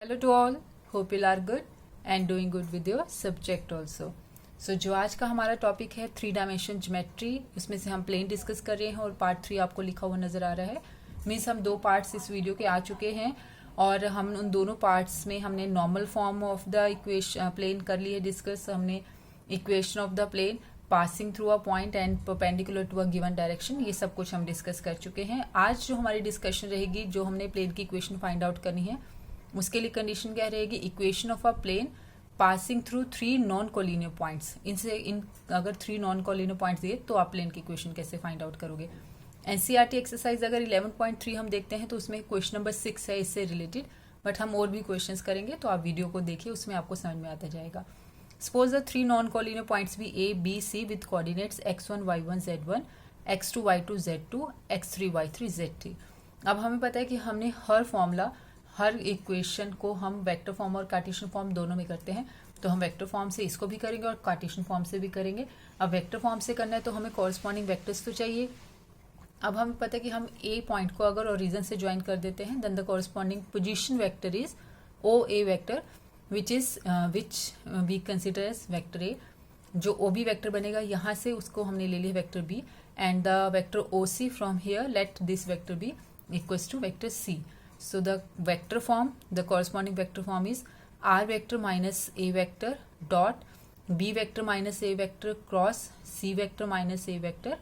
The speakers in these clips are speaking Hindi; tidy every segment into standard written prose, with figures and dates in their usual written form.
Hello to all, hope you are good and doing good with your subject also. So जो आज का हमारा टॉपिक है 3 डायमेंशन ज्योमेट्री, उसमें से हम प्लेन डिस्कस कर रहे हैं और पार्ट 3 आपको लिखा हुआ नजर आ रहा है. मीन्स हम 2 पार्ट्स इस वीडियो के आ चुके हैं और हम उन दोनों पार्ट्स में हमने normal form of the equation plane कर ली है डिस्कस. हमने equation of the plane, passing through a point and perpendicular to a given direction, ये सब कुछ हम डिस्कस कर चुके हैं. आज जो हमारी डिस्कशन रहेगी, जो हमने प्लेन की इक्वेशन फाइंड आउट करनी है, उसके लिए कंडीशन क्या रहेगी? Equation of a plane passing through 3 non collinear points. अगर 3 नॉन कोलिनियर पॉइंट्स दिए तो आप प्लेन की इक्वेशन कैसे फाइंड आउट करोगे. एनसीईआरटी एक्सरसाइज अगर 11.3 हम देखते हैं तो उसमें क्वेश्चन नंबर 6 है इससे रिलेटेड, बट हम और भी क्वेश्चंस करेंगे तो आप वीडियो को देखिए, उसमें आपको समझ में आता जाएगा. Suppose the 3 non collinear points B A B C with coordinates x1 y1 z1 x2 y2 z2 x3 y3 z3. अब हमें पता है कि हमने हर इक्वेशन को हम वेक्टर फॉर्म और कार्टेशियन फॉर्म दोनों में करते हैं, तो हम वेक्टर फॉर्म से इसको भी करेंगे और कार्टेशियन फॉर्म से भी करेंगे. अब वेक्टर फॉर्म से करना है तो हमें कॉरस्पॉन्डिंग वेक्टर्स तो चाहिए. अब हमें पता है कि हम ए पॉइंट को अगर ओरिजिन से ज्वाइन कर देते हैं, then the corresponding position vector is O A vector which we consider as vector A. जो ओ बी वेक्टर बनेगा, यहाँ से उसको हमने ले लिया vector B, and the vector O C from here let this vector B equals to vector C. So the vector form, the corresponding vector form is r vector minus a vector dot b vector minus a vector cross c vector minus a vector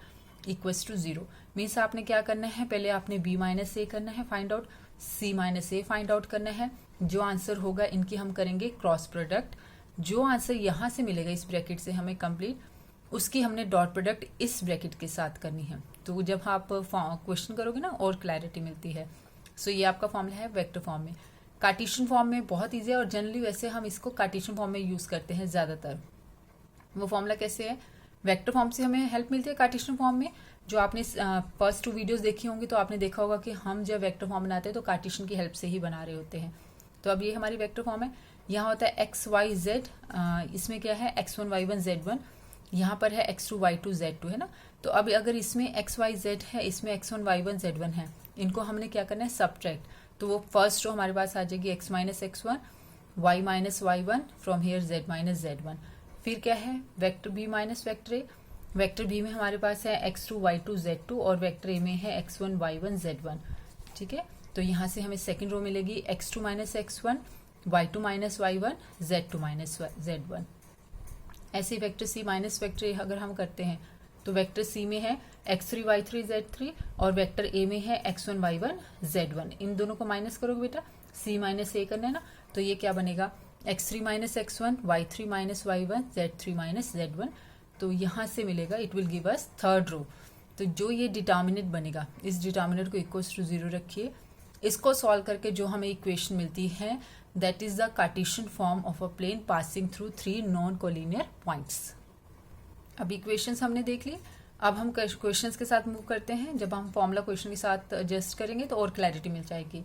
equals to 0. Means आपने क्या करना है, पहले आपने b माइनस ए करना है फाइंड आउट, c माइनस ए फाइंड आउट करना है. जो आंसर होगा इनकी हम करेंगे क्रॉस प्रोडक्ट. जो आंसर यहाँ से मिलेगा इस ब्रैकेट से हमें कंप्लीट, उसकी हमने डॉट प्रोडक्ट इस ब्रैकेट के साथ करनी है. तो जब आप क्वेश्चन करोगे ना और क्लैरिटी मिलती है. सो ये आपका फॉर्मूला है वेक्टर फॉर्म में. कार्टेशियन फॉर्म में बहुत ईजी है और जनरली वैसे हम इसको कार्टेशियन फॉर्म में यूज करते हैं ज्यादातर. वो फॉर्मूला कैसे है? वेक्टर फॉर्म से हमें हेल्प मिलती है कार्टेशियन फॉर्म में. जो आपने फर्स्ट 2 वीडियोस देखी होंगी तो आपने देखा होगा कि हम जब वेक्टर फॉर्म बनाते हैं तो कार्टेशियन की हेल्प से ही बना रहे होते हैं. तो अब ये हमारी वेक्टर फॉर्म है. यहाँ होता है एक्स वाई जेड, इसमें क्या है x1 y1 z1, यहाँ पर है x2 y2 z2 है ना. तो अब अगर इसमें x y z है, इसमें x1 y1 z1 है, इनको हमने क्या करना है सब्ट्रैक्ट. तो वो फर्स्ट रो हमारे पास आ जाएगी x minus x1 y minus y1 from here z minus z1. फिर क्या है vector b minus vector a. Vector b में हमारे पास है x2 y2 z2 और वेक्टर a में है x1 y1 z1. ठीक है, तो यहाँ से हमें सेकेंड रो मिलेगी x2 minus x1 y2 minus y1 z2 minus z1. ऐसे vector c minus vector a अगर हम करते हैं तो वेक्टर c में है x3 y3 z3 और वेक्टर a में है x1 y1 z1. इन दोनों को माइनस करोगे बेटा, c माइनस a करना है ना, तो ये क्या बनेगा x3 minus x1 y3 minus y1 z3 minus z1. तो यहाँ से मिलेगा, it will give us third row. तो जो ये डिटर्मिनेंट बनेगा, इस डिटर्मिनेंट को इक्वल्स टू 0 रखिए. इसको सॉल्व करके जो हमें इक्वेशन मिलती है, that is the Cartesian form of a plane passing through 3 non collinear points. अब इक्वेशंस हमने देख ली. अब हम क्वेश्चंस के साथ मूव करते हैं. जब हम फॉर्मूला क्वेश्चन के साथ एडजस्ट करेंगे तो और क्लैरिटी मिल जाएगी.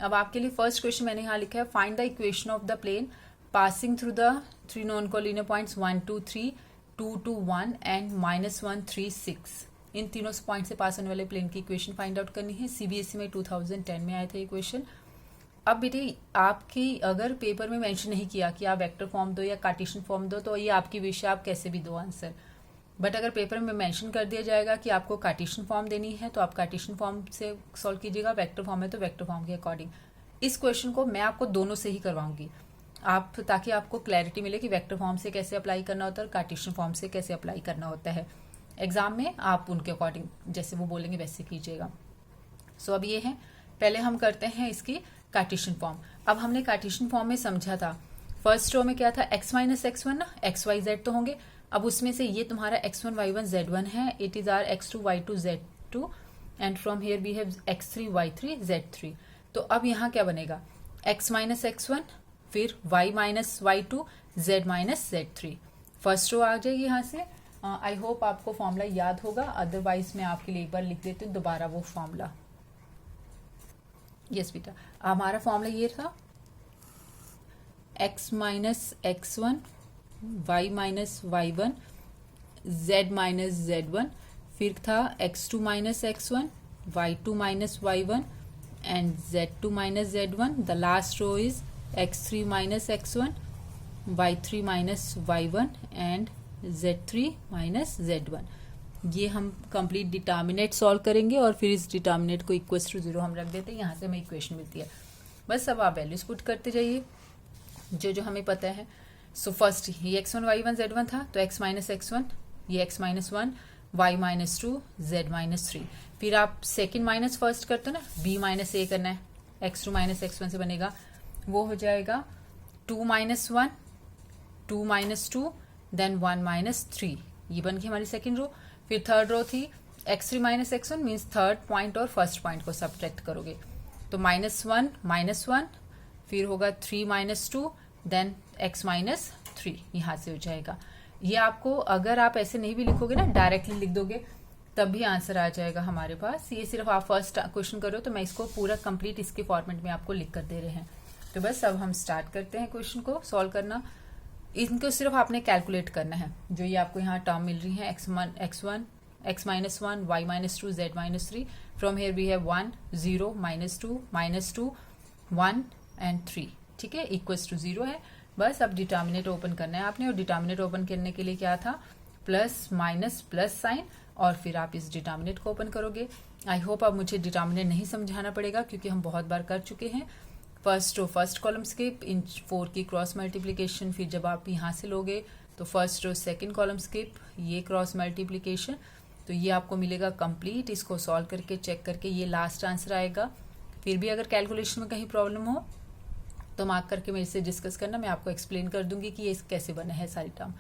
अब आपके लिए फर्स्ट क्वेश्चन मैंने यहाँ लिखा है, find the equation of the plane passing through the 3 non collinear points 1 2 3 2 2 1 and -1 3 6. इन तीनों पॉइंट से पास होने वाले प्लेन की इक्वेशन फाइंड आउट करनी है. सीबीएसई में 2010 में आया था ये क्वेश्चन. अब बेटे आपकी अगर पेपर में मेंशन नहीं किया कि आप वेक्टर फॉर्म दो या कार्टेशियन फॉर्म दो, तो ये आपकी विश है, आप कैसे भी दो आंसर. बट अगर पेपर में मेंशन कर दिया जाएगा कि आपको कार्टेशियन फॉर्म देनी है तो आप कार्टेशियन फॉर्म से सॉल्व कीजिएगा. वेक्टर फॉर्म है तो वेक्टर फॉर्म के अकॉर्डिंग. इस क्वेश्चन को मैं आपको दोनों से ही करवाऊंगी, आप ताकि आपको क्लैरिटी मिले कि वेक्टर फॉर्म से कैसे अप्लाई करना होता है और कार्टेशियन फॉर्म से कैसे अप्लाई करना होता है. एग्जाम में आप उनके अकॉर्डिंग जैसे वो बोलेंगे वैसे कीजिएगा. सो अब ये है, पहले हम करते हैं इसकी कार्टेशियन फॉर्म. अब हमने कार्टेशियन फॉर्म में समझा था, फर्स्ट रो में क्या था x माइनस x1 ना, x y z तो होंगे. अब उसमें से ये तुम्हारा x1 y1 z1 है, it is R x2 y2 z2 and from here we have x3 y3 z3. तो अब यहाँ क्या बनेगा x माइनस x1 फिर y minus y2 z minus z3. First row आ जाएगी यहाँ से. आई होप आपको फॉर्मूला याद होगा, अदरवाइज मैं आपके लिए एक बार लिख देती हूँ दोबारा वो फॉर्मूला. यस बेटा, हमारा फॉर्मूला ये था x minus x1 y minus y1 z minus z1. फिर था x2 minus x1 y2 minus y1 and z2 minus z1. The last row is x3 minus x1, y3 minus y1 and z3 minus z1। ये हम कंप्लीट डिटर्मिनेट सॉल्व करेंगे और फिर इस डिटर्मिनेट को इक्वल्स टू 0 हम रख देते हैं, यहाँ से हमें इक्वेशन मिलती है। बस अब आप वैल्यूज पुट करते जाइए जो जो हमें पता है। सो फर्स्ट ये x1 y1 z1 था, तो x माइनस x1, ये x minus 1, y minus 2, z minus 3। फिर आप सेकेंड माइनस फर्स्ट करते हो ना, b माइनस a करना है, x2 माइनस x1 से बनेगा, वो हो जाएगा 2 माइनस 1, 2 माइनस 2, देन 1 माइनस 3। ये बन गई हमारी सेकेंड रो। फिर थर्ड रो थी x3 minus x1 means third point और फर्स्ट पॉइंट को सब्ट्रैक्ट करोगे, तो -1 -1, फिर होगा 3 माइनस 2, देन x माइनस 3, यहाँ से हो जाएगा। ये आपको अगर आप ऐसे नहीं भी लिखोगे ना, डायरेक्टली लिख दोगे तब भी आंसर आ जाएगा हमारे पास। ये सिर्फ आप फर्स्ट क्वेश्चन करो, तो मैं इसको पूरा कंप्लीट इसके फॉर्मेट में आपको लिख कर दे रहे हैं। तो बस अब हम स्टार्ट करते हैं क्वेश्चन को सॉल्व करना। इनको सिर्फ आपने कैलकुलेट करना है, जो ये आपको यहाँ टर्म मिल रही है x1 x minus 1, y minus 2, z minus 3। From here we have 1 0 -2 1 and 3, ठीक है, इक्वल्स टू 0 है। बस अब डिटर्मिनेट ओपन करना है आपने, और डिटर्मिनेट ओपन करने के लिए क्या था, प्लस माइनस प्लस साइन, और फिर आप इस डिटर्मिनेट को ओपन करोगे। आई होप अब मुझे डिटर्मिनेट नहीं समझाना पड़ेगा, क्योंकि हम बहुत बार कर चुके हैं। First row first column skip, इन 4 की क्रॉस मल्टीप्लीकेशन, फिर जब आप यहाँ से लोगे तो first row second column skip, ये क्रॉस मल्टीप्लीकेशन, तो ये आपको मिलेगा कंप्लीट। इसको सॉल्व करके चेक करके ये लास्ट आंसर आएगा। फिर भी अगर कैलकुलेशन में कहीं प्रॉब्लम हो तो मार्क करके मेरे से डिस्कस करना, मैं आपको एक्सप्लेन कर दूंगी कि ये कैसे बना है सारी टर्म,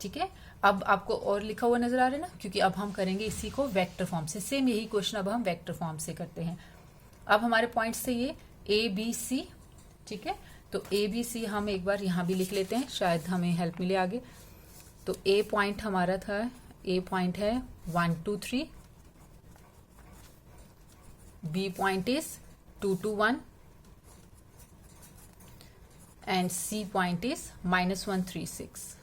ठीक है। अब आपको और लिखा हुआ नजर आ रहा है ना, क्योंकि अब हम करेंगे इसी को वेक्टर फॉर्म से। सेम यही क्वेश्चन अब हम वेक्टर फॉर्म से करते हैं। अब हमारे पॉइंट्स से ये ABC, ठीक है, तो ABC हम एक बार यहाँ भी लिख लेते हैं, शायद हमें हेल्प मिले आगे। तो A पॉइंट हमारा था, A पॉइंट है 1 2 3, B point is 2 2 1 and C point is -1 3 6।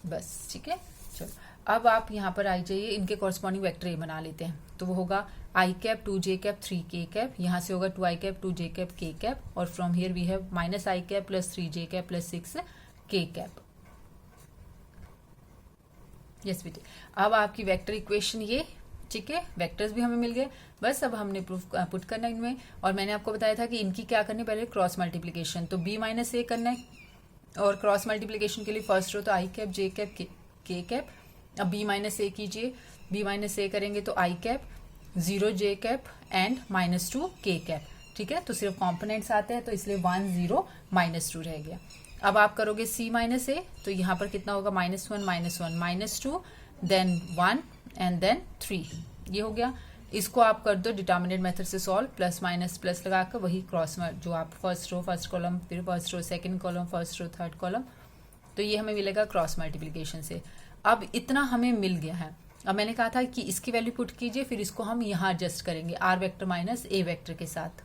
बस ठीक है, चलो अब आप यहाँ पर आ जाइए, इनके कॉरस्पॉन्डिंग वेक्टर ए बना लेते हैं। तो वो होगा i cap 2 j cap 3 k cap, यहाँ से होगा 2 i cap 2 j cap k cap, और from here we have -i cap plus 3 j cap plus 6 k cap. Yes बेटे, अब आपकी वेक्टर इक्वेशन ये, ठीक है, वेक्टर्स भी हमें मिल गए। बस अब हमने प्रूफ पुट करना इनमें, और मैंने आपको बताया था कि इनकी क्या करनी, पहले क्रॉस मल्टीप्लीकेशन, तो b माइनस ए करना है, और क्रॉस मल्टीप्लीकेशन के लिए फर्स्ट रो तो i cap j cap k cap. अब b माइनस ए कीजिए, b माइनस ए करेंगे तो i cap 0 j cap and -2 k cap, ठीक है। तो सिर्फ कॉम्पोनेंट्स आते हैं, तो इसलिए 1 0 -2 रह गया। अब आप करोगे c माइनस ए, तो यहाँ पर कितना होगा, -1 -2 देन 1 एंड देन 3, ये हो गया। इसको आप कर दो डिटर्मिनेट मेथड से सॉल्व, प्लस माइनस प्लस लगाकर, वही क्रॉस जो आप फर्स्ट रो फर्स्ट कॉलम, फिर first row second column, first row third column, तो ये हमें मिलेगा क्रॉस मल्टीप्लीकेशन से। अब इतना हमें मिल गया है। अब मैंने कहा था कि इसकी वैल्यू पुट कीजिए, फिर इसको हम यहाँ एडजस्ट करेंगे R vector minus A vector के साथ।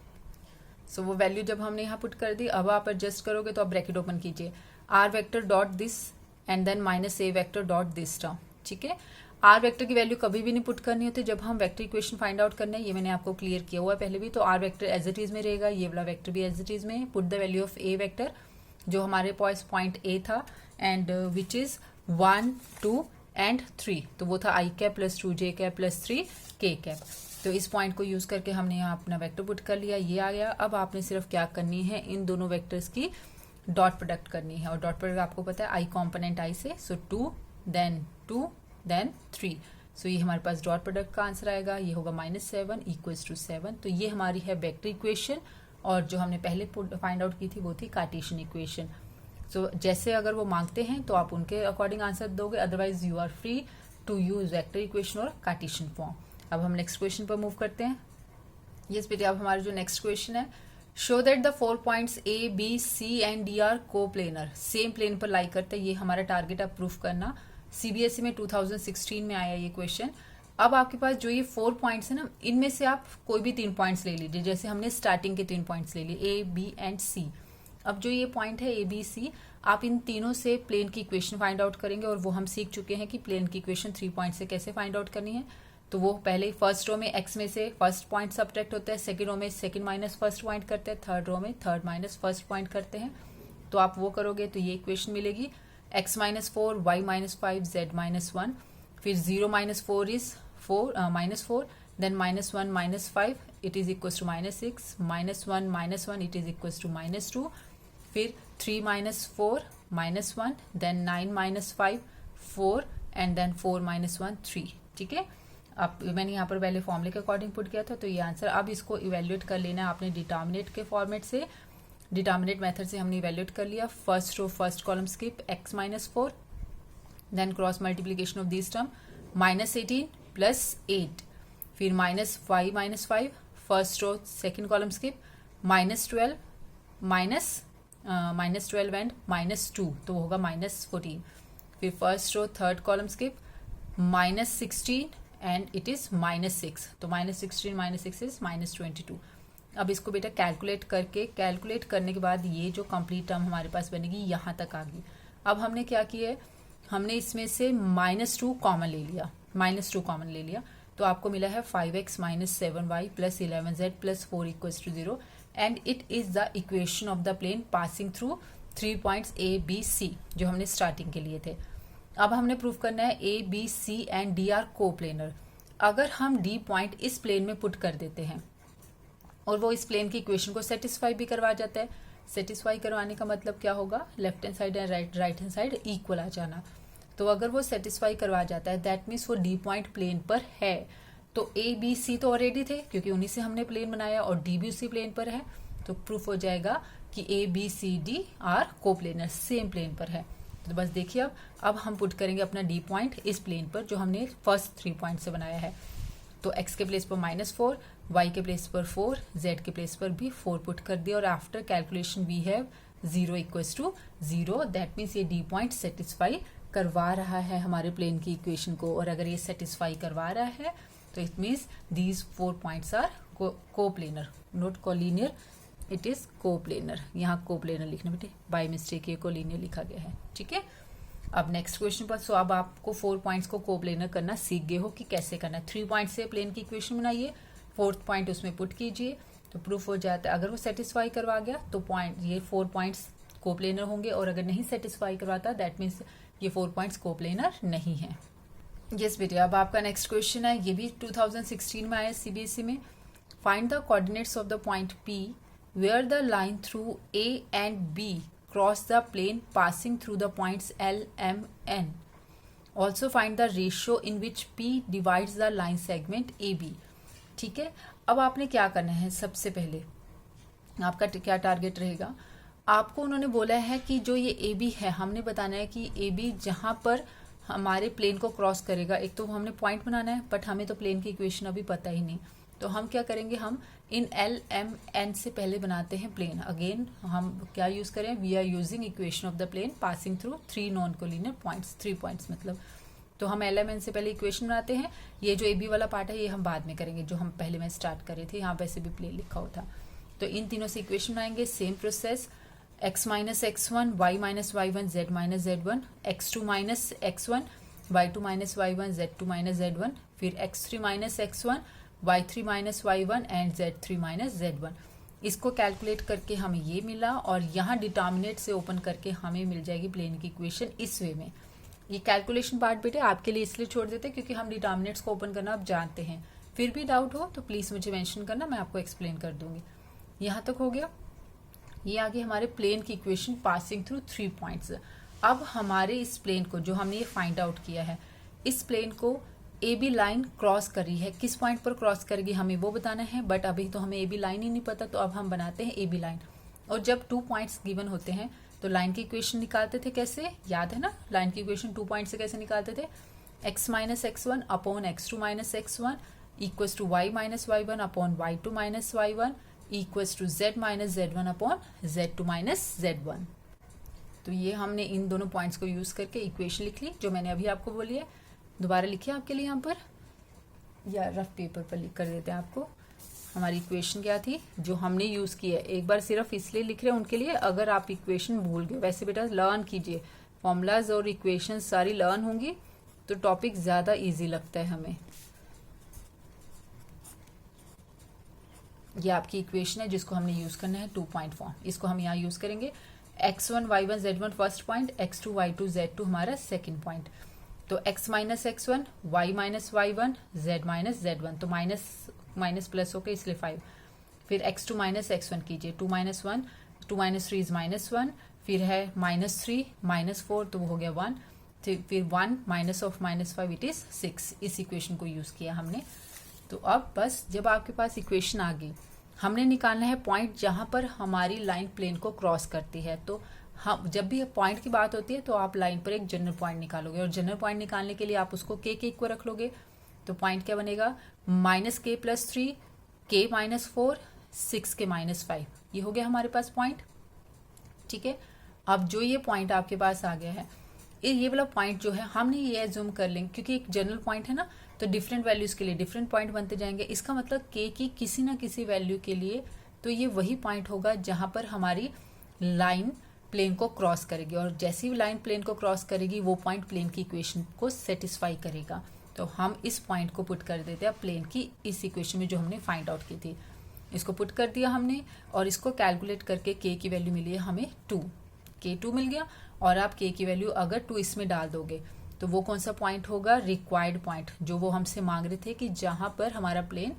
सो वो वैल्यू जब हमने यहाँ पुट कर दी, अब आप एडजस्ट करोगे तो आप ब्रैकेट ओपन कीजिए, R vector dot this and then minus A vector dot this term, ठीक है। आर वेक्टर की वैल्यू कभी भी नहीं पुट करनी होती जब हम वेक्टर इक्वेशन फाइंड आउट करना है, ये मैंने आपको क्लियर किया हुआ है पहले भी। तो R vector as it is में रहेगा, ये वाला वेक्टर भी एज इट इज में। Put the value of A vector, जो हमारे पास पॉइंट ए था, एंड विच इज 1 2 एंड 3, तो वो था i cap plus 2 j cap plus 3 k cap. तो इस पॉइंट को यूज करके हमने यहाँ अपना वेक्टर पुट कर लिया, ये आ गया। अब आपने सिर्फ क्या करनी है, इन दोनों वेक्टर्स की डॉट प्रोडक्ट करनी है, और डॉट प्रोडक्ट आपको पता है i कॉम्पोनेंट i से, सो 2 देन 3, सो ये हमारे पास डॉट प्रोडक्ट का आंसर आएगा, ये होगा -7 इक्वल्स टू 7। तो ये हमारी है वेक्टर इक्वेशन, और जो हमने पहले फाइंड आउट की थी वो थी कार्टेशियन इक्वेशन। सो जैसे अगर वो मांगते हैं तो आप उनके अकॉर्डिंग आंसर दोगे, otherwise you are free to use vector equation और कार्टेशियन फॉर्म। अब हम नेक्स्ट क्वेश्चन पर मूव करते हैं। यस बेटे, अब हमारा जो नेक्स्ट क्वेश्चन है, show that the 4 points A B C and D are coplanar, same plane पर लाई करते हैं। ये हमारा टारगेट है प्रूफ करना। सीबीएसई में 2016 में आया ये क्वेश्चन। अब आपके पास जो ये 4 पॉइंट्स है ना, इनमें से आप कोई भी 3 पॉइंट्स ले लीजिए, जैसे हमने स्टार्टिंग के 3 पॉइंट्स ले लिए ए बी एंड सी। अब जो ये पॉइंट है ए बी सी, आप इन तीनों से प्लेन की इक्वेशन फाइंड आउट करेंगे, और वो हम सीख चुके हैं कि प्लेन की इक्वेशन 3 पॉइंट से कैसे फाइंड आउट करनी है। तो वो पहले फर्स्ट रो में x में से फर्स्ट पॉइंट सब्ट्रैक्ट होता है, सेकंड रो में सेकंड माइनस फर्स्ट पॉइंट करते हैं, थर्ड रो में थर्ड माइनस फर्स्ट पॉइंट करते हैं। तो आप वो करोगे तो ये इक्वेशन मिलेगी x minus 4 y minus 5 z minus 1, फिर 0 minus 4 is 4 then minus 1 minus 5 it is equal to minus 6, minus 1 it is equal to minus 2, फिर 3 minus 4 minus 1, then 9 minus 5 4 and then 4 minus 1 3। ठीक है, अब मैंने यहाँ पर पहले फॉर्मूले के अकॉर्डिंग पुट किया था तो ये आंसर। अब इसको इवेल्युएट कर लेना है आपने डिटर्मिनेट के फॉर्मेट से, डिटर्मिनेट मेथड से हमने इवेल्युएट कर लिया। First row first column skip x minus 4, then cross multiplication of this term minus 18 plus 8, फिर minus 5 minus 5, first row second column skip minus 12 and minus 2 तो होगा माइनस 14, फिर first row third column skip minus 16 and it is minus 6, तो माइनस 16 माइनस 6 इज माइनस 22। अब इसको बेटा कैलकुलेट करने के बाद ये जो कंप्लीट टर्म हमारे पास बनेगी यहाँ तक आ गई। अब हमने क्या किया है, हमने इसमें से -2 कॉमन ले लिया, तो आपको मिला है 5x minus 7y plus 11z plus 4 equals to 0 and it is the equation of the plane passing through 3 points A B C जो हमने स्टार्टिंग के लिए थे। अब हमने प्रूव करना है A B C and D are coplanar. अगर हम D पॉइंट इस प्लेन में पुट कर देते हैं और वो इस प्लेन की इक्वेशन को सेटिस्फाई भी करवा जाता है, सेटिस्फाई करवाने का मतलब क्या होगा, left hand side and right hand side equal आ जाना। तो अगर वो सेटिस्फाई करवा जाता है दैट मीन्स वो D पॉइंट प्लेन पर है। तो A B C तो ऑलरेडी थे क्योंकि उन्हीं से हमने प्लेन बनाया और D भी उसी प्लेन पर है, तो प्रूफ हो जाएगा कि A B C D are coplanar, same plane पर है। तो बस देखिए अब हम पुट करेंगे अपना D पॉइंट इस प्लेन पर जो हमने फर्स्ट 3 पॉइंट से बनाया है। तो x के प्लेस पर -4, y के प्लेस पर 4, z के प्लेस पर भी 4 पुट कर दिया और after calculation we have 0 equals to 0, that means ये D पॉइंट सेटिस्फाई करवा रहा है हमारे प्लेन की इक्वेशन को। और अगर ये सेटिस्फाई करवा रहा है तो it means these 4 points are coplanar, not collinear, it is coplanar. यहाँ कोप्लेनर लिखना बेटे, बाय मिस्टेक ये कोलिनियर लिखा गया है। ठीक है, अब नेक्स्ट क्वेश्चन पर। सो अब आपको 4 पॉइंट्स को कोप्लेनर करना सीख गए हो कि कैसे करना है। 3 पॉइंट से प्लेन की इक्वेशन बनाइए, 4th पॉइंट उसमें पुट कीजिए तो प्रूफ हो जाता है। अगर वो सेटिस्फाई करवा गया तो पॉइंट ये 4 पॉइंट्स कोप्लेनर होंगे, और अगर नहीं सेटिस्फाई करवाता दैट मीन्स ये 4 पॉइंट्स कोप्लेनर नहीं है। यस बेटे, अब आपका नेक्स्ट क्वेश्चन है, ये भी 2016 में आया CBSE में। Find the coordinates of the point P where the line through A and B cross the plane passing through the points L, M, N. Also find the ratio in which P divides the line segment AB. ठीक है, अब आपने क्या करना है, सबसे पहले आपका क्या टारगेट रहेगा, आपको उन्होंने बोला है कि जो ये AB है हमने बताना है कि AB जहाँ पर हमारे प्लेन को क्रॉस करेगा, एक तो हमने पॉइंट बनाना है बट हमें तो प्लेन की इक्वेशन अभी पता ही नहीं, तो हम क्या करेंगे, हम इन L, M, N से पहले बनाते हैं प्लेन। अगेन हम क्या यूज करें, we are using equation of the plane passing through 3 non collinear points, 3 points मतलब। तो हम L, M, N से पहले इक्वेशन बनाते हैं। ये जो AB वाला पार्ट है ये हम बाद में करेंगे, जो हम पहले में स्टार्ट कर रहे थे, यहाँ वैसे भी प्लेन लिखा हुआ था। तो इन तीनों से इक्वेशन बनाएंगे, same process, x minus x1, y minus y1, z minus z1, x2 minus x1, y2 minus y1, z2 minus z1, फिर x3 minus x1, y3 minus y1 and z3 minus z1। इसको कैलकुलेट करके हमें ये मिला, और यहाँ डिटर्मिनेट से ओपन करके हमें मिल जाएगी प्लेन की इक्वेशन इस वे में। ये कैलकुलेशन पार्ट बेटे आपके लिए इसलिए छोड़ देते हैं क्योंकि हम डिटर्मिनेट्स को ओपन करना अब जानते हैं। फिर भी डाउट हो तो प्लीज मुझे मेंशन करना, मैं आपको एक्सप्लेन कर दूंगी। यहाँ तक हो गया, ये आगे हमारे प्लेन की इक्वेशन पासिंग थ्रू 3 पॉइंट्स। अब हमारे इस प्लेन को जो हमने ये फाइंड आउट किया है, इस प्लेन को AB लाइन क्रॉस कर रही है, किस पॉइंट पर क्रॉस करेगी हमें वो बताना है, बट अभी तो हमें AB लाइन ही नहीं पता, तो अब हम बनाते हैं AB लाइन। और जब 2 पॉइंट्स गिवन होते हैं तो लाइन की इक्वेशन निकालते थे कैसे, याद है ना, लाइन की इक्वेशन 2 पॉइंट से कैसे निकालते थे, x minus x1 upon x2 minus x1 equals to y minus y1 upon y2 minus y1 equals to z minus z1 upon z2 minus z1। तो ये हमने इन दोनों पॉइंट्स को यूज करके इक्वेशन लिख ली, जो मैंने अभी आपको बोली है। दोबारा लिखिए आपके लिए यहाँ पर, या रफ पेपर पर लिख कर देते हैं आपको। हमारी इक्वेशन क्या थी जो हमने यूज की है, एक बार सिर्फ इसलिए लिख रहे हैं उनके लिए अगर आप इक्वेशन भूल गए। वैसे बेटा लर्न कीजिए, फॉर्मूलाज और इक्वेशन सारी लर्न होंगी तो टॉपिक ज्यादा इजी लगता है हमें। ये आपकी इक्वेशन है जिसको हमने यूज करना है 2 पॉइंट फॉर्म। इसको हम यहाँ यूज करेंगे। x1 y1 z1 first point, x2 y2 z2 हमारा सेकंड पॉइंट। तो x minus x1, y minus y1, z minus z1, तो माइनस माइनस प्लस होके इसलिए 5। फिर x2 माइनस x1 कीजिए, 2 माइनस 1, 2 माइनस 3 इज माइनस 1, फिर है माइनस 3 माइनस 4 तो वो हो गया 1, फिर 1 minus of minus 5 it is 6। इस इक्वेशन को यूज किया हमने। तो अब बस जब आपके पास इक्वेशन आ गई, हमने निकालना है पॉइंट जहां पर हमारी लाइन प्लेन को क्रॉस करती है। तो हम जब भी पॉइंट की बात होती है तो आप लाइन पर एक जनरल पॉइंट निकालोगे, और जनरल पॉइंट निकालने के लिए आप उसको के को रख लोगे। तो पॉइंट क्या बनेगा, माइनस के प्लस 3, के माइनस 4, 6 के माइनस 5। ये हो गया हमारे पास पॉइंट। ठीक है, अब जो ये पॉइंट आपके पास आ गया है, ये वाला पॉइंट जो है हमने ये एज्यूम कर लेंगे, क्योंकि एक जनरल पॉइंट है ना, तो डिफरेंट वैल्यूज के लिए डिफरेंट पॉइंट बनते जाएंगे। इसका मतलब के की किसी ना किसी वैल्यू के लिए तो ये वही पॉइंट होगा जहां पर हमारी लाइन प्लेन को क्रॉस करेगी, और जैसी भी लाइन प्लेन को क्रॉस करेगी वो पॉइंट प्लेन की इक्वेशन को सेटिस्फाई करेगा। तो हम इस पॉइंट को पुट कर देते हैं प्लेन की इस इक्वेशन में जो हमने फाइंड आउट की थी। इसको पुट कर दिया हमने, और इसको कैलकुलेट करके के की वैल्यू मिली है हमें 2, k2 मिल गया। और आप के की वैल्यू अगर 2 इसमें डाल दोगे तो वो कौन सा पॉइंट होगा, रिक्वायर्ड पॉइंट, जो वो हमसे मांग रहे थे कि जहां पर हमारा प्लेन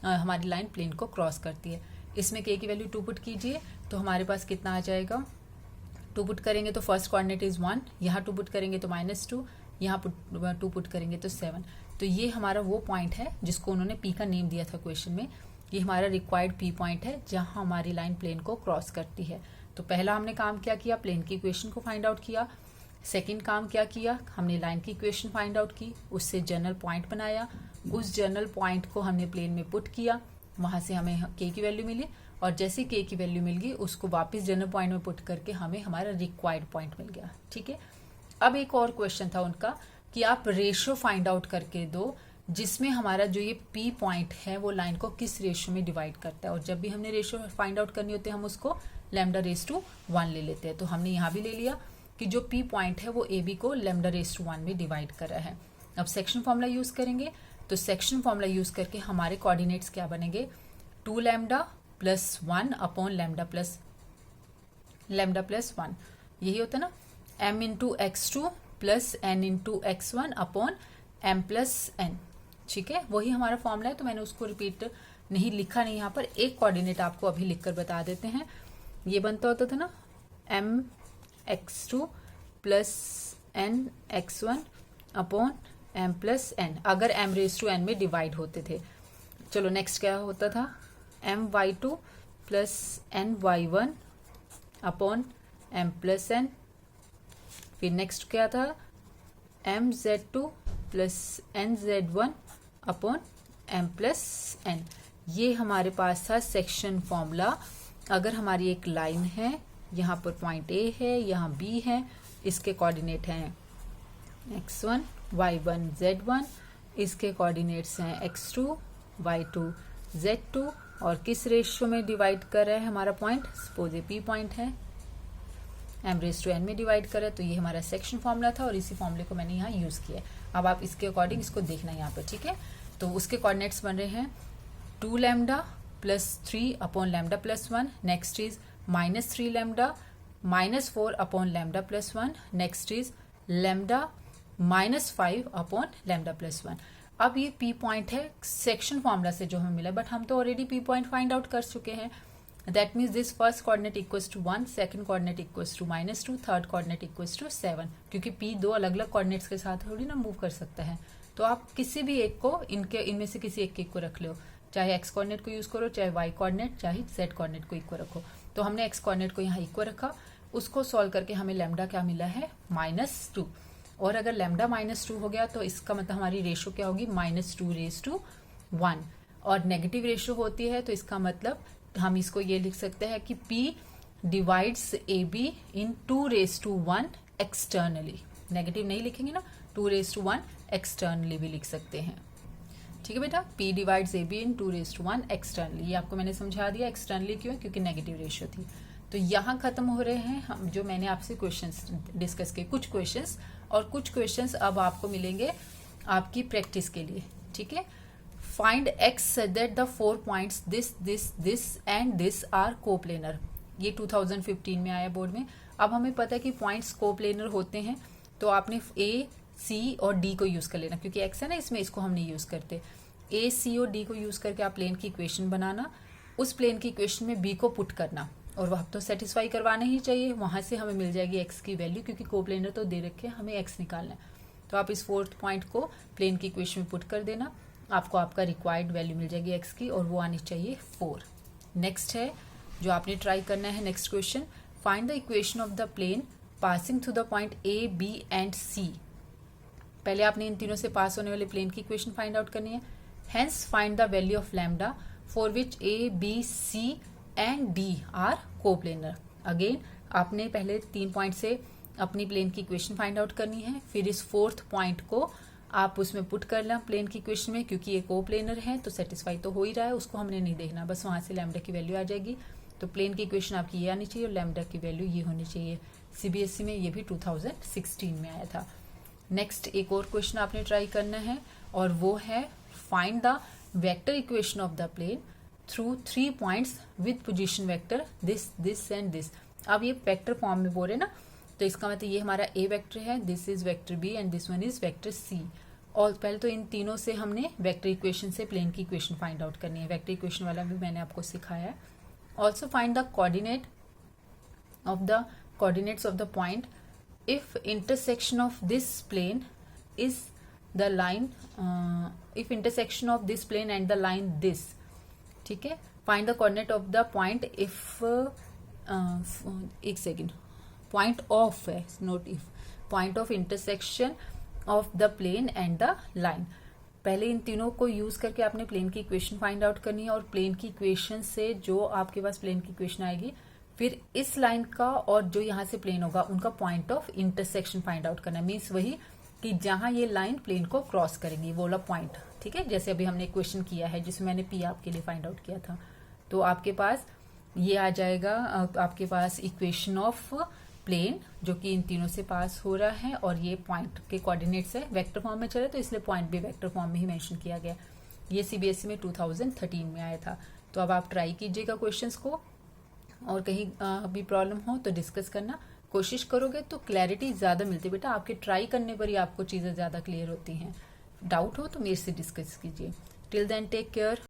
हमारी लाइन प्लेन को क्रॉस करती है। इसमें के की वैल्यू 2 पुट कीजिए तो हमारे पास कितना आ जाएगा, 2 पुट करेंगे तो फर्स्ट कोऑर्डिनेट इज 1, यहाँ 2 पुट करेंगे तो -2, यहाँ 2 पुट करेंगे तो 7। तो ये हमारा वो पॉइंट है जिसको उन्होंने पी का नेम दिया था क्वेश्चन में। ये हमारा रिक्वायर्ड पी पॉइंट है जहां हमारी लाइन प्लेन को क्रॉस करती है। तो पहला हमने काम क्या किया, प्लेन की इक्वेशन को फाइंड आउट किया। सेकंड काम क्या किया, हमने लाइन की इक्वेशन फाइंड आउट की, उससे जनरल पॉइंट बनाया, उस जनरल पॉइंट को हमने प्लेन में पुट किया, वहां से हमें के की वैल्यू मिली, और जैसे के की वैल्यू मिल गई उसको वापस जनरल पॉइंट में पुट करके हमें हमारा रिक्वायर्ड पॉइंट मिल गया। ठीक है, अब एक और क्वेश्चन था उनका कि आप रेशियो फाइंड आउट करके दो जिसमें हमारा जो ये पी पॉइंट है वो लाइन को किस रेशियो में डिवाइड करता है। और जब भी हमने रेशियो फाइंड आउट करनी होती है हम उसको λ/1 ले लेते हैं। तो हमने यहाँ भी ले लिया कि जो पी पॉइंट है वो ए बी को λ/1 में डिवाइड कर रहा है। अब सेक्शन फॉर्मूला यूज करेंगे, तो सेक्शन फॉर्मूला यूज करके हमारे कोऑर्डिनेट्स क्या बनेंगे, 2λ + 1 अपॉन λ+1, यही होता है ना, m × x2 + n × x1 upon m+n। ठीक है, वही हमारा फॉर्मूला है, तो मैंने उसको रिपीट नहीं लिखा नहीं यहाँ पर, एक कोऑर्डिनेट आपको अभी लिखकर बता देते हैं। ये बनता होता था ना mx2 + nx1 अपॉन m+n, अगर m⁻n में डिवाइड होते थे। चलो नेक्स्ट क्या होता था, my2 + ny1 अपॉन m+n। फिर नेक्स्ट क्या था, mz2 + nz1 अपॉन m+n। ये हमारे पास था सेक्शन फॉर्मूला। अगर हमारी एक लाइन है, यहाँ पर पॉइंट ए है, यहाँ बी है, इसके कोऑर्डिनेट हैं x1 y1 z1, इसके कोऑर्डिनेट्स हैं x2 y2 z2, और किस रेशियो में डिवाइड कर रहा है हमारा point, suppose A P point है, m⁻n में डिवाइड करे। तो ये हमारा सेक्शन फॉर्मूला था और इसी फॉर्मूले को मैंने यहाँ यूज किया। अब आप इसके अकॉर्डिंग इसको देखना यहाँ पे। ठीक है, तो उसके कोऑर्डिनेट्स बन रहे हैं 2λ + 3 upon λ+1, next is -3λ -4 upon λ+1, next is λ-5 upon λ+1। अब ये पी पॉइंट है सेक्शन फॉर्मूला से जो हमें मिला, बट हम तो already P point find out कर चुके हैं। That means this first coordinate equals to 1, second coordinate equals to -2, third coordinate equals to 7, क्योंकि पी 2 अलग अलग कोऑर्डिनेट्स के साथ थोड़ी ना मूव कर सकता है। तो आप किसी भी एक को इनमें से किसी एक को रख लो, चाहे एक्स कोऑर्डिनेट को यूज करो, चाहे वाई कोऑर्डिनेट, चाहे जेड कोऑर्डिनेट को इक्वल रखो। तो हमने एक्स कोऑर्डिनेट को यहाँ इक्वल रखा, उसको सॉल्व करके हमें लैम्डा क्या मिला है, -2। और अगर लैम्डा -2 हो गया तो इसका मतलब हमारी रेशियो क्या होगी, -2/1। और नेगेटिव रेशियो होती है तो इसका मतलब हम इसको ये लिख सकते हैं कि P डिवाइड्स AB इन 2/1 एक्सटर्नली। नेगेटिव नहीं लिखेंगे ना, 2/1 एक्सटर्नली भी लिख सकते हैं। ठीक है बेटा, P डिवाइड्स AB इन 2/1 एक्सटर्नली। ये आपको मैंने समझा दिया एक्सटर्नली क्यों, क्योंकि नेगेटिव रेशियो थी। तो यहाँ खत्म हो रहे हैं हम जो मैंने आपसे क्वेश्चंस डिस्कस किए, कुछ क्वेश्चंस, और कुछ क्वेश्चंस अब आपको मिलेंगे आपकी प्रैक्टिस के लिए। ठीक है, find X that the 4 points this and this are coplanar. ये 2015 में आया बोर्ड में। अब हमें पता है कि पॉइंट्स कोप्लेनर होते हैं, तो आपने ए, सी और डी को यूज कर लेना, क्योंकि एक्स है ना इसमें, इसको हम नहीं यूज करते। ए, सी और डी को यूज करके आप प्लेन की इक्वेशन बनाना, उस प्लेन की इक्वेशन में बी को पुट करना, और वह तो सेटिस्फाई करवाना ही चाहिए। वहां से हमें मिल जाएगी एक्स की वैल्यू, क्योंकि कोप्लेनर तो दे रखे हैं, हमें एक्स निकालना है। तो आप इस 4th पॉइंट को प्लेन की इक्वेशन में पुट कर देना, आपको आपका रिक्वायर्ड वैल्यू मिल जाएगी एक्स की, और वो आनी चाहिए 4। नेक्स्ट है जो आपने ट्राई करना है, next question, find the equation of the plane passing through the point A, B and C. पहले आपने इन तीनों से पास होने वाले प्लेन की इक्वेशन फाइंड आउट करनी है। Hence find the value of lambda for which A, B, C and D are coplanar. Again आपने पहले 3 पॉइंट से अपनी प्लेन की इक्वेशन फाइंड आउट करनी है, फिर इस 4th पॉइंट को आप उसमें पुट कर लें प्लेन की इक्वेशन में, क्योंकि ये कोप्लेनर है तो सेटिस्फाई तो हो ही रहा है, उसको हमने नहीं देखना, बस वहां से लैम्डा की वैल्यू आ जाएगी। तो प्लेन की इक्वेशन आपकी ये आनी चाहिए और लैम्डा की वैल्यू ये होनी चाहिए। सीबीएसई में ये भी 2016 में आया था। नेक्स्ट एक और क्वेश्चन आपने ट्राई करना है, और वो है find the vector equation of the plane through 3 points with position vector this and this. अब ये वेक्टर फॉर्म में बोल रहे ना, तो इसका मतलब ये हमारा ए वेक्टर है, this is vector B and this one is vector C. और पहले तो इन तीनों से हमने वेक्टर इक्वेशन से प्लेन की इक्वेशन फाइंड आउट करनी है। वेक्टर इक्वेशन वाला भी मैंने आपको सिखाया है। Also find the coordinates of the point if intersection of this plane is the line, if intersection of this plane and the line this. ठीक है, find the coordinate of the point if, एक सेकेंड, पॉइंट ऑफ है, note if, point of intersection of the plane and the line. पहले इन तीनों को यूज करके आपने प्लेन की इक्वेशन फाइंड आउट करनी है, और प्लेन की इक्वेशन से जो आपके पास प्लेन की इक्वेशन आएगी, फिर इस लाइन का और जो यहाँ से प्लेन होगा उनका point of intersection find out करना है। मीन्स वही कि जहां ये लाइन प्लेन को क्रॉस करेंगी वो वाला पॉइंट। ठीक है, जैसे अभी हमने क्वेश्चन किया है जिसमें मैंने पी आपके लिए फाइंड आउट किया था, तो आपके पास ये आ जाएगा, आपके पास इक्वेशन ऑफ प्लेन जो कि इन तीनों से पास हो रहा है, और ये पॉइंट के कोऑर्डिनेट्स है, वेक्टर फॉर्म में चले तो इसलिए पॉइंट भी वेक्टर फॉर्म में ही मेंशन किया गया। ये सीबीएसई में 2013 में आया था। तो अब आप ट्राई कीजिएगा क्वेश्चंस को, और कहीं भी प्रॉब्लम हो तो डिस्कस करना। कोशिश करोगे तो क्लैरिटी ज्यादा मिलती है बेटा, आपके ट्राई करने पर ही आपको चीजें ज्यादा क्लियर होती हैं। डाउट हो तो मेरे से डिस्कस कीजिए। Till then take care.